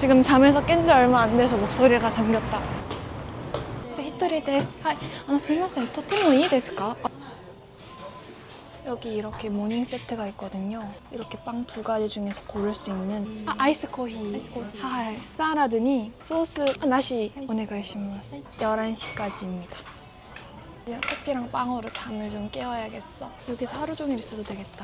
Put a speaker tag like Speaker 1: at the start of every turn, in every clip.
Speaker 1: 지금 잠에서 깬 지 얼마 안 돼서 목소리가 잠겼다. 히토리 데스. 하이. すいません. とてもいいですか? 여기 이렇게 모닝 세트가 있거든요. 이렇게 빵 두 가지 중에서 고를 수 있는 아이스 코히. 하이. 사라드니 소스 나시 오네가이시마스. 11시까지입니다. 커피랑 빵으로 잠을 좀 깨워야겠어. 여기서 하루 종일 있어도 되겠다.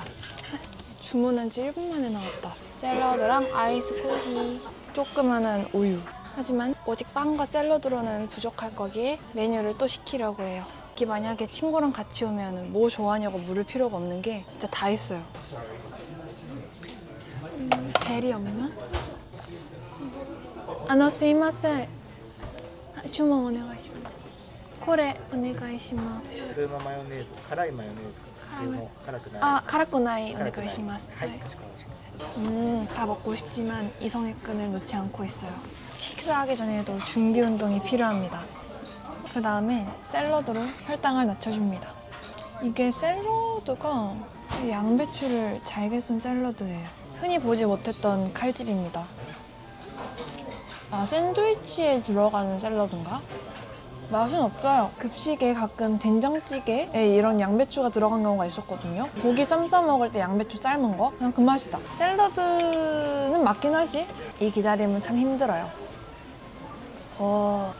Speaker 1: 주문한 지 1분 만에 나왔다. 샐러드랑 아이스 코히, 조그만한 우유. 하지만 오직 빵과 샐러드로는 부족할 거기에 메뉴를 또 시키려고 해요. 이게 만약에 친구랑 같이 오면 뭐 좋아하냐고 물을 필요가 없는 게 진짜 다 있어요. 벨이 없나? すいません. 주문お願いします. これお願いします.
Speaker 2: 普通のマヨネーズ、辛いマヨネーズか普通の辛くない.
Speaker 1: 辛くないお願いします.
Speaker 2: 네.
Speaker 1: 다 먹고 싶지만 이성의 끈을 놓지 않고 있어요. 식사하기 전에도 준비 운동이 필요합니다. 그 다음에 샐러드로 혈당을 낮춰줍니다. 이게 샐러드가 양배추를 잘게 쓴 샐러드예요. 흔히 보지 못했던 칼집입니다. 샌드위치에 들어가는 샐러드인가? 맛은 없어요. 급식에 가끔 된장찌개에 이런 양배추가 들어간 경우가 있었거든요. 고기 쌈 싸 먹을 때 양배추 삶은 거? 그냥 그 맛이다. 샐러드는 맞긴 하지. 이 기다림은 참 힘들어요.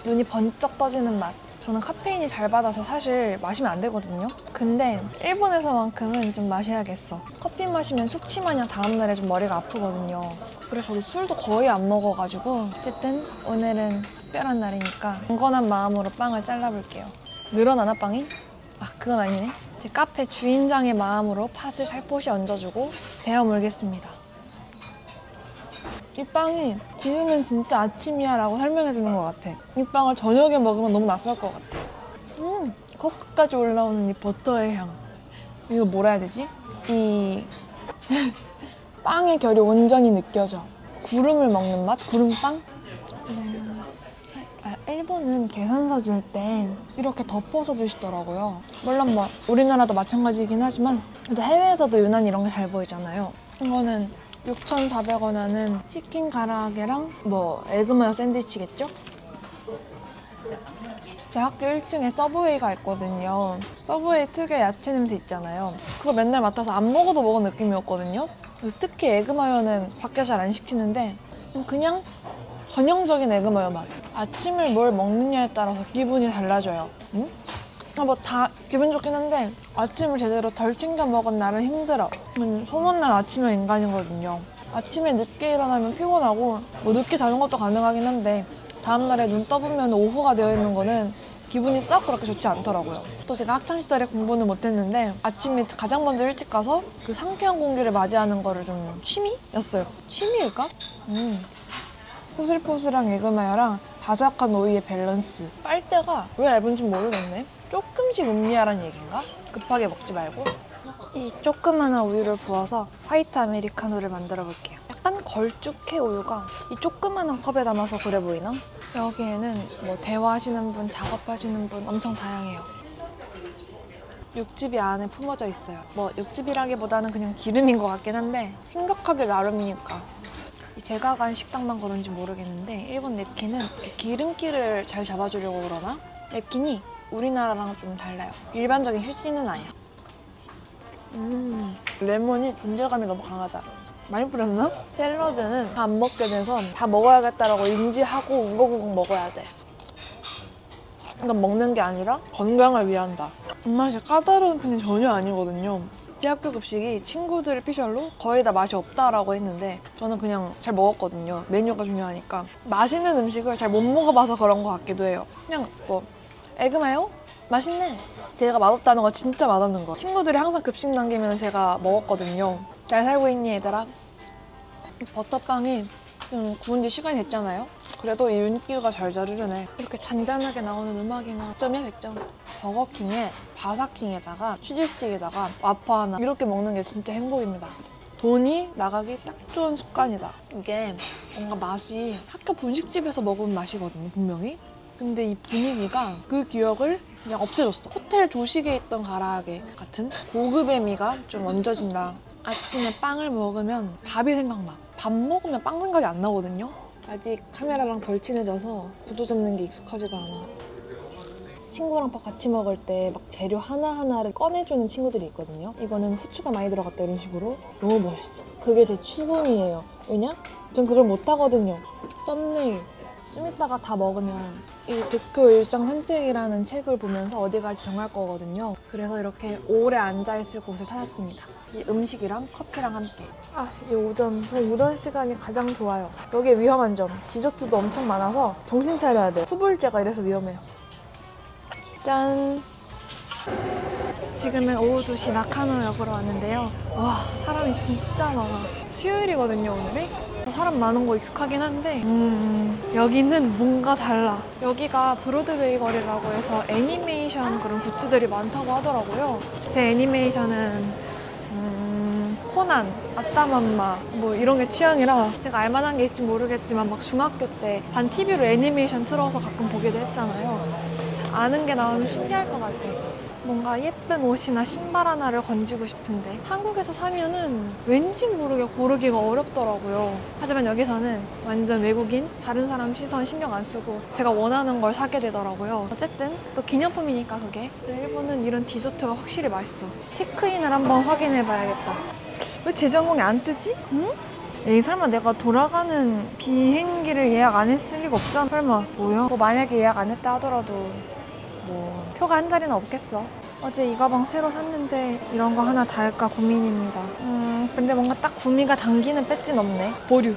Speaker 1: 눈이 번쩍 떠지는 맛. 저는 카페인이 잘 받아서 사실 마시면 안 되거든요. 근데 일본에서만큼은 좀 마셔야겠어. 커피 마시면 숙취 마냥 다음날에 좀 머리가 아프거든요. 그래서 저도 술도 거의 안 먹어가지고 어쨌든 오늘은 특별한 날이니까 경건한 마음으로 빵을 잘라볼게요. 늘어나나 빵이? 그건 아니네. 제 카페 주인장의 마음으로 팥을 살포시 얹어주고 베어 물겠습니다. 이 빵이 지금은 진짜 아침이야 라고 설명해주는 것 같아. 이 빵을 저녁에 먹으면 너무 낯설 것 같아. 코끝까지 올라오는 이 버터의 향. 이거 뭐라 해야 되지? 이 빵의 결이 온전히 느껴져. 구름을 먹는 맛? 구름빵? 일본은 계산서 줄 때 이렇게 덮어서 주시더라고요. 물론 뭐 우리나라도 마찬가지이긴 하지만 근데 해외에서도 유난히 이런 게 잘 보이잖아요. 이거는 6,400원 하는 치킨 가라아게랑 뭐 에그마요 샌드위치겠죠? 제 학교 1층에 서브웨이가 있거든요. 서브웨이 특유의 야채 냄새 있잖아요. 그거 맨날 맡아서 안 먹어도 먹은 느낌이었거든요. 그래서 특히 에그마요는 밖에서 잘 안 시키는데 그냥 전형적인 에그마요 맛. 아침을 뭘 먹느냐에 따라서 기분이 달라져요. 뭐 다 기분 좋긴 한데 아침을 제대로 덜 챙겨 먹은 날은 힘들어. 소문난 아침형 인간이거든요. 아침에 늦게 일어나면 피곤하고 뭐 늦게 자는 것도 가능하긴 한데 다음날에 눈 떠보면 오후가 되어 있는 거는 기분이 썩 그렇게 좋지 않더라고요. 또 제가 학창시절에 공부는 못했는데 아침에 가장 먼저 일찍 가서 그 상쾌한 공기를 맞이하는 거를 좀 취미였어요. 취미일까? 포슬포슬한 에그마요랑 바삭한 오이의 밸런스. 빨대가 왜 얇은지 모르겠네. 조금씩 음미하란 얘기인가? 급하게 먹지 말고. 이 조그마한 우유를 부어서 화이트 아메리카노를 만들어 볼게요. 약간 걸쭉해 우유가. 이 조그마한 컵에 담아서 그래 보이나? 여기에는 뭐 대화하시는 분, 작업하시는 분 엄청 다양해요. 육즙이 안에 품어져 있어요. 뭐 육즙이라기보다는 그냥 기름인 것 같긴 한데 생각하기 나름이니까. 제가 간 식당만 그런지 모르겠는데 일본 냅킨은 이렇게 기름기를 잘 잡아주려고 그러나? 냅킨이 우리나라랑 좀 달라요. 일반적인 휴지는 아니야. 레몬이 존재감이 너무 강하다. 많이 뿌렸나? 샐러드는 다 안 먹게 돼서 다 먹어야겠다라고 인지하고 우걱우걱 먹어야 돼. 이건 먹는 게 아니라 건강을 위한다. 입맛이 까다로운 편이 전혀 아니거든요. 제 학교 급식이 친구들 피셜로 거의 다 맛이 없다라고 했는데 저는 그냥 잘 먹었거든요. 메뉴가 중요하니까. 맛있는 음식을 잘 못 먹어봐서 그런 것 같기도 해요. 그냥 뭐 에그마요? 맛있네. 제가 맛없다는 거 진짜 맛없는 거. 친구들이 항상 급식 남기면 제가 먹었거든요. 잘 살고 있니 얘들아? 버터빵이 좀 구운 지 시간이 됐잖아요. 그래도 이 윤기가 잘잘 흐르네. 이렇게 잔잔하게 나오는 음악이나 100점이야 100점. 버거킹에 바사킹에다가 치즈스틱에다가 와퍼 하나 이렇게 먹는 게 진짜 행복입니다. 돈이 나가기 딱 좋은 습관이다. 이게 뭔가 맛이 학교 분식집에서 먹은 맛이거든요 분명히. 근데 이 분위기가 그 기억을 그냥 없애줬어. 호텔 조식에 있던 가라아게 같은 고급의 미가 좀 얹어진다. 아침에 빵을 먹으면 밥이 생각나. 밥 먹으면 빵 생각이 안 나거든요. 아직 카메라랑 덜 친해져서 구도 잡는 게 익숙하지가 않아. 친구랑 밥 같이 먹을 때 막 재료 하나하나를 꺼내주는 친구들이 있거든요. 이거는 후추가 많이 들어갔다 이런 식으로. 너무 멋있어. 그게 제 추구미예요. 왜냐? 전 그걸 못하거든요. 썸네일. 좀 이따가 다 먹으면 이 도쿄 일상 산책이라는 책을 보면서 어디 갈지 정할 거거든요. 그래서 이렇게 오래 앉아있을 곳을 찾았습니다. 이 음식이랑 커피랑 함께. 이 오전. 저 오전 시간이 가장 좋아요. 여기에 위험한 점. 디저트도 엄청 많아서 정신 차려야 돼요. 후불제가 이래서 위험해요. 짠! 지금은 오후 2시 나카노역으로 왔는데요. 와, 사람이 진짜 많아. 수요일이거든요, 오늘이? 사람 많은 거 익숙하긴 한데 여기는 뭔가 달라. 여기가 브로드웨이 거리라고 해서 애니메이션 그런 굿즈들이 많다고 하더라고요. 제 애니메이션은 코난, 아따맘마 뭐 이런 게 취향이라 제가 알만한 게 있을지 모르겠지만 막 중학교 때 반 TV로 애니메이션 틀어서 가끔 보기도 했잖아요. 아는 게 나오면 신기할 것 같아. 뭔가 예쁜 옷이나 신발 하나를 건지고 싶은데 한국에서 사면은 왠지 모르게 고르기가 어렵더라고요. 하지만 여기서는 완전 외국인, 다른 사람 시선 신경 안 쓰고 제가 원하는 걸 사게 되더라고요. 어쨌든 또 기념품이니까 그게. 또 일본은 이런 디저트가 확실히 맛있어. 체크인을 한번 확인해 봐야겠다. 왜 제주항공이 안 뜨지? 응? 에이, 설마 내가 돌아가는 비행기를 예약 안 했을 리가 없잖아. 설마 뭐야? 뭐 만약에 예약 안 했다 하더라도 뭐 표가 한 자리는 없겠어. 어제 이 가방 새로 샀는데 이런 거 하나 달까 고민입니다. 근데 뭔가 딱 구미가 당기는 배지는 없네. 보류.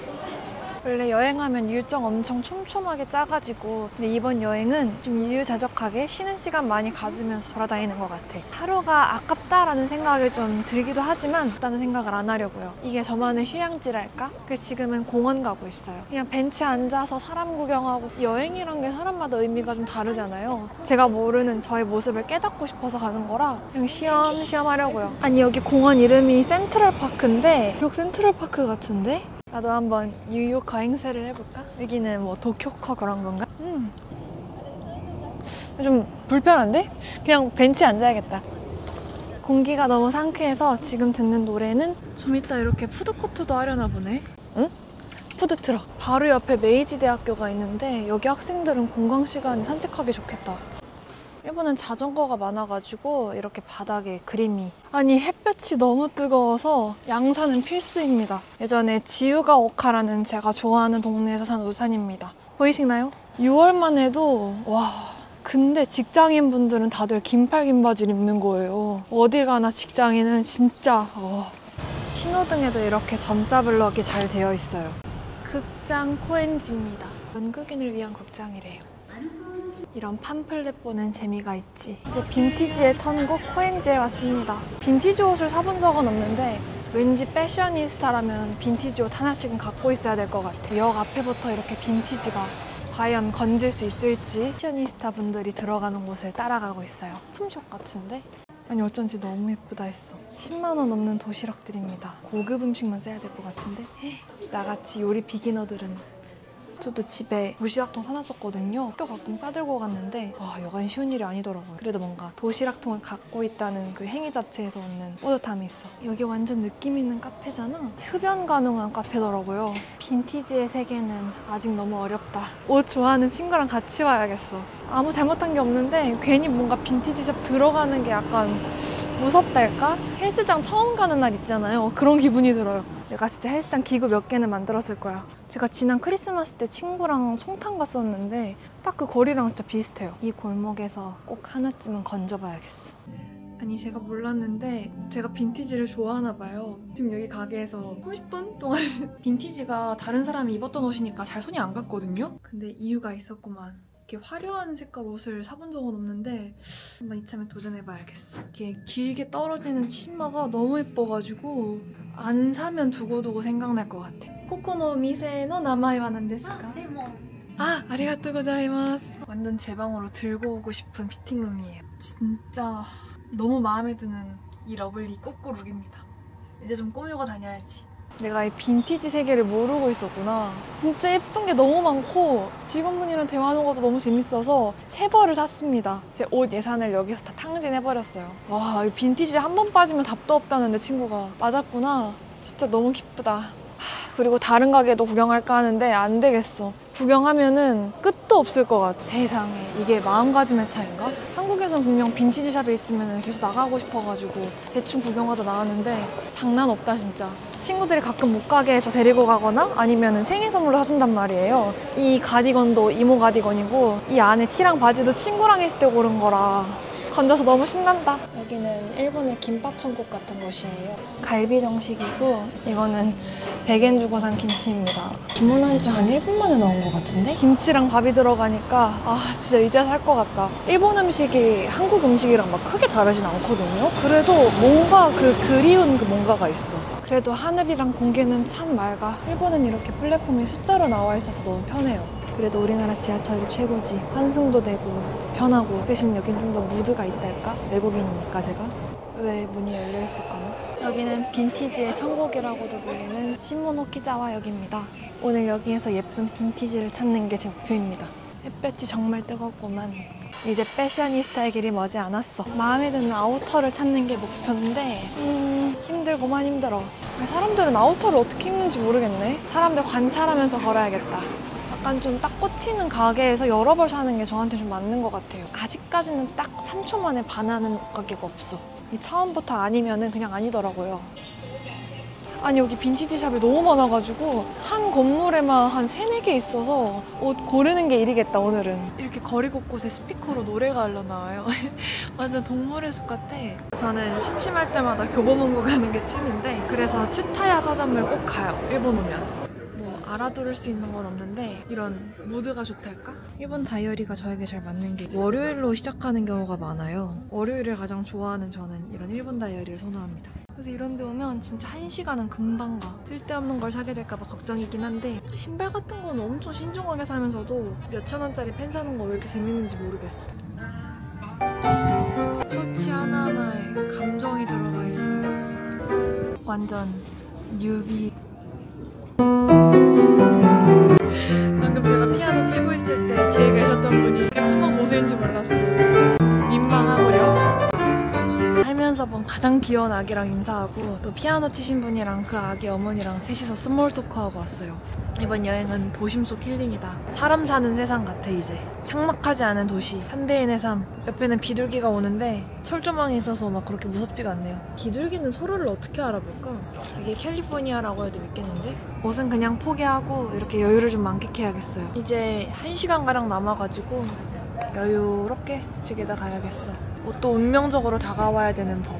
Speaker 1: 원래 여행하면 일정 엄청 촘촘하게 짜가지고 근데 이번 여행은 좀 유유자적하게 쉬는 시간 많이 가지면서 돌아다니는 것 같아. 하루가 아깝다라는 생각이 좀 들기도 하지만 일단은 생각을 안 하려고요. 이게 저만의 휴양지랄까? 그래서 지금은 공원 가고 있어요. 그냥 벤치에 앉아서 사람 구경하고. 여행이란 게 사람마다 의미가 좀 다르잖아요. 제가 모르는 저의 모습을 깨닫고 싶어서 가는 거라 그냥 쉬엄쉬엄 하려고요. 아니 여기 공원 이름이 센트럴파크인데 뉴욕 센트럴파크 같은데? 나도 한번 뉴욕 거행세를 해볼까? 여기는 뭐 도쿄커 그런 건가? 좀 불편한데? 그냥 벤치에 앉아야겠다. 공기가 너무 상쾌해서 지금 듣는 노래는 좀 이따 이렇게 푸드코트도 하려나 보네? 응? 푸드트럭. 바로 옆에 메이지 대학교가 있는데 여기 학생들은 공강 시간에 산책하기 좋겠다. 일본은 자전거가 많아가지고 이렇게 바닥에 그림이. 아니 햇볕이 너무 뜨거워서 양산은 필수입니다. 예전에 지우가 오카라는 제가 좋아하는 동네에서 산 우산입니다. 보이시나요? 6월만 해도 와. 근데 직장인분들은 다들 긴팔 긴 바지를 입는 거예요. 어딜 가나 직장인은 진짜 신호등에도 이렇게 점자 블럭이 잘 되어 있어요. 극장 코엔지입니다. 연극인을 위한 극장이래요. 이런 팜플렛 보는 재미가 있지. 이제 빈티지의 천국 코엔지에 왔습니다. 빈티지 옷을 사본 적은 없는데 왠지 패셔니스타라면 빈티지 옷 하나씩은 갖고 있어야 될 것 같아. 역 앞에부터 이렇게 빈티지가 과연 건질 수 있을지 패셔니스타 분들이 들어가는 곳을 따라가고 있어요. 품숍 같은데? 아니 어쩐지 너무 예쁘다 했어. 10만 원 넘는 도시락들입니다. 고급 음식만 써야 될 것 같은데? 나같이 요리 비기너들은. 저도 집에 도시락통 사놨었거든요. 학교 가끔 싸들고 갔는데 와 여간 쉬운 일이 아니더라고요. 그래도 뭔가 도시락통을 갖고 있다는 그 행위 자체에서 오는 뿌듯함이 있어. 여기 완전 느낌 있는 카페잖아. 흡연 가능한 카페더라고요. 빈티지의 세계는 아직 너무 어렵다. 옷 좋아하는 친구랑 같이 와야겠어. 아무 잘못한 게 없는데 괜히 뭔가 빈티지샵 들어가는 게 약간 무섭달까? 헬스장 처음 가는 날 있잖아요. 그런 기분이 들어요. 내가 진짜 헬스장 기구 몇 개는 만들었을 거야. 제가 지난 크리스마스 때 친구랑 송탄 갔었는데 딱 그 거리랑 진짜 비슷해요. 이 골목에서 꼭 하나쯤은 건져봐야겠어. 아니 제가 몰랐는데 제가 빈티지를 좋아하나 봐요. 지금 여기 가게에서 30분 동안 빈티지가 다른 사람이 입었던 옷이니까 잘 손이 안 갔거든요? 근데 이유가 있었구만. 이렇게 화려한 색깔 옷을 사본 적은 없는데 한번 이참에 도전해봐야겠어. 이렇게 길게 떨어지는 치마가 너무 예뻐가지고 안 사면 두고두고 생각날 것 같아. 코코노 미세노 나마이와 난데스까? 아리가또 고자이마스. 완전 제 방으로 들고 오고 싶은 피팅룸이에요. 진짜 너무 마음에 드는 이 러블리 꼬꾸룩입니다. 이제 좀 꾸미고 다녀야지. 내가 이 빈티지 세계를 모르고 있었구나. 진짜 예쁜 게 너무 많고 직원분이랑 대화하는 것도 너무 재밌어서 3벌을 샀습니다. 제 옷 예산을 여기서 다 탕진해버렸어요. 와, 이 빈티지 한 번 빠지면 답도 없다는데 친구가. 맞았구나. 진짜 너무 기쁘다. 그리고 다른 가게도 구경할까 하는데 안 되겠어. 구경하면은 끝도 없을 것 같아. 세상에, 이게 마음가짐의 차이인가? 한국에선 분명 빈티지 샵에 있으면 계속 나가고 싶어가지고 대충 구경하다 나왔는데 장난 없다 진짜. 친구들이 가끔 못 가게 저 데리고 가거나 아니면 생일 선물로 사준단 말이에요. 이 가디건도 이모 가디건이고 이 안에 티랑 바지도 친구랑 있을 때 고른 거라 건져서 너무 신난다. 여기는 일본의 김밥 천국 같은 곳이에요. 갈비 정식이고 이거는 100엔 주고 산 김치입니다. 주문한 지 한 1분 만에 나온 것 같은데? 김치랑 밥이 들어가니까 아 진짜 이제 살 것 같다. 일본 음식이 한국 음식이랑 막 크게 다르진 않거든요. 그래도 뭔가 그리운 그 뭔가가 있어. 그래도 하늘이랑 공기는 참 맑아. 일본은 이렇게 플랫폼이 숫자로 나와 있어서 너무 편해요. 그래도 우리나라 지하철이 최고지. 환승도 되고 편하고 대신 여긴 좀 더 무드가 있달까? 외국인이니까 제가. 왜 문이 열려 있을까나? 여기는 빈티지의 천국이라고도 불리는 시모노키자와역입니다. 오늘 여기에서 예쁜 빈티지를 찾는 게 제 목표입니다. 햇볕이 정말 뜨겁구만. 이제 패셔니스타의 길이 머지 않았어. 마음에 드는 아우터를 찾는 게 목표인데 힘들고만 힘들어. 사람들은 아우터를 어떻게 입는지 모르겠네. 사람들 관찰하면서 걸어야겠다. 약간 좀 딱 꽂히는 가게에서 여러 벌 사는 게 저한테 좀 맞는 것 같아요. 아직까지는 딱 3초 만에 반하는 가게가 없어. 이 처음부터 아니면은 그냥 아니더라고요. 아니 여기 빈티지 샵이 너무 많아가지고 한 건물에만 한 3-4개 있어서 옷 고르는 게 일이겠다 오늘은. 이렇게 거리 곳곳에 스피커로 노래가 흘러나와요. 완전 동물의 숲 같아. 저는 심심할 때마다 교보문고 가는 게 취미인데 그래서 츠타야 서점을 꼭 가요. 일본 오면. 알아들을 수 있는 건 없는데 이런 무드가 좋달까? 일본 다이어리가 저에게 잘 맞는 게 월요일로 시작하는 경우가 많아요. 월요일을 가장 좋아하는 저는 이런 일본 다이어리를 선호합니다. 그래서 이런 데 오면 진짜 1시간은 금방 가. 쓸데없는 걸 사게 될까 봐 걱정이긴 한데 신발 같은 건 엄청 신중하게 사면서도 몇천 원짜리 펜 사는 거 왜 이렇게 재밌는지 모르겠어. 셔츠 하나하나에 감정이 들어가 있어요. 완전 뉴비. 방금 제가 피아노 치고 있을 때 뒤에 계셨던 분이 숨은 고수인지 몰랐어요. 민망하고요. 살면서 본 가장 귀여운 아기랑 인사하고 또 피아노 치신 분이랑 그 아기 어머니랑 셋이서 스몰 토크하고 왔어요. 이번 여행은 도심 속 힐링이다. 사람 사는 세상 같아 이제. 삭막하지 않은 도시, 현대인의 삶. 옆에는 비둘기가 오는데 철조망이 있어서 막 그렇게 무섭지가 않네요. 비둘기는 서로를 어떻게 알아볼까? 이게 캘리포니아라고 해도 믿겠는데? 옷은 그냥 포기하고 이렇게 여유를 좀 만끽해야겠어요. 이제 1시간가량 남아가지고 여유롭게 집에다 가야겠어. 옷도 운명적으로 다가와야 되는 법.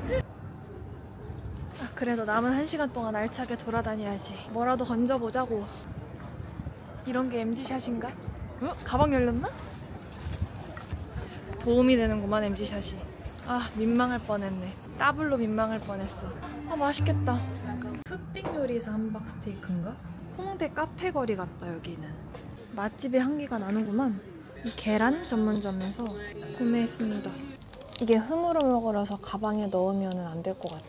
Speaker 1: 그래도 남은 1시간 동안 알차게 돌아다녀야지. 뭐라도 건져보자고. 이런 게 MG샷인가? 가방 열렸나? 도움이 되는구만 MG샷이. 아 민망할 뻔했네. 더블로 민망할 뻔했어. 아 맛있겠다. 흑백 요리에서 함박 스테이크인가? 홍대 카페 거리 같다 여기는. 맛집의 향기가 나는구만. 이 계란 전문점에서 구매했습니다. 이게 흐물흐물거려서 가방에 넣으면 안 될 것 같아.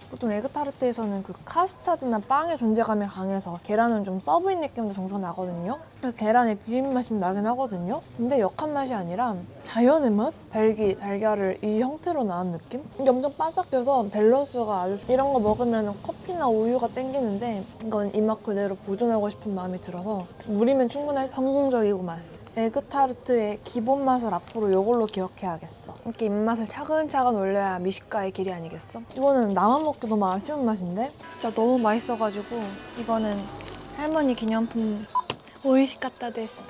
Speaker 1: 보통 에그타르트에서는 그 카스타드나 빵의 존재감이 강해서 계란은 좀 서브인 느낌도 종종 나거든요. 그래서 계란의 비린 맛이 나긴 하거든요. 근데 역한 맛이 아니라 자연의 맛? 벨기, 달걀을 이 형태로 낳은 느낌? 이게 엄청 바삭해서 밸런스가 아주. 이런 거 먹으면 커피나 우유가 땡기는데 이건 이 맛 그대로 보존하고 싶은 마음이 들어서 물이면 충분할 성공적이구만. 에그타르트의 기본 맛을 앞으로 이걸로 기억해야겠어. 이렇게 입맛을 차근차근 올려야 미식가의 길이 아니겠어? 이거는 나만 먹기 너무 아쉬운 맛인데? 진짜 너무 맛있어가지고 이거는 할머니 기념품. 오이시카타 데스.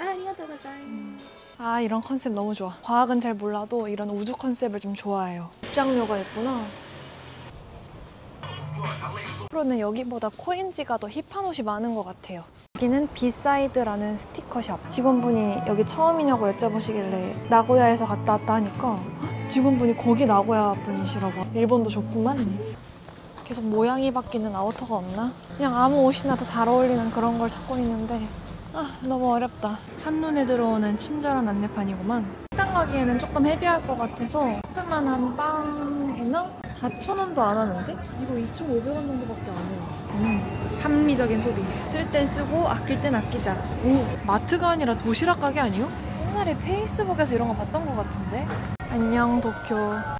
Speaker 1: 아 이런 컨셉 너무 좋아. 과학은 잘 몰라도 이런 우주 컨셉을 좀 좋아해요. 입장료가 있구나. 앞으로는 여기보다 코인지가 더 힙한 옷이 많은 것 같아요. 여기는 비사이드라는 스티커샵. 직원분이 여기 처음이냐고 여쭤보시길래 나고야에서 갔다 왔다 하니까 직원분이 거기 나고야 분이시라고. 일본도 좋구만. 계속 모양이 바뀌는 아우터가 없나? 그냥 아무 옷이나 더 잘 어울리는 그런 걸 찾고 있는데 너무 어렵다. 한눈에 들어오는 친절한 안내판이구만. 식당 가기에는 조금 헤비할 것 같아서 조그만한 빵이나 4,000원도 안 하는데? 이거 2,500원 정도밖에 안 해요. 합리적인 소비. 쓸 땐 쓰고 아낄 땐 아끼자. 마트가 아니라 도시락 가게 아니요? 옛날에 페이스북에서 이런 거 봤던 것 같은데? 안녕 도쿄.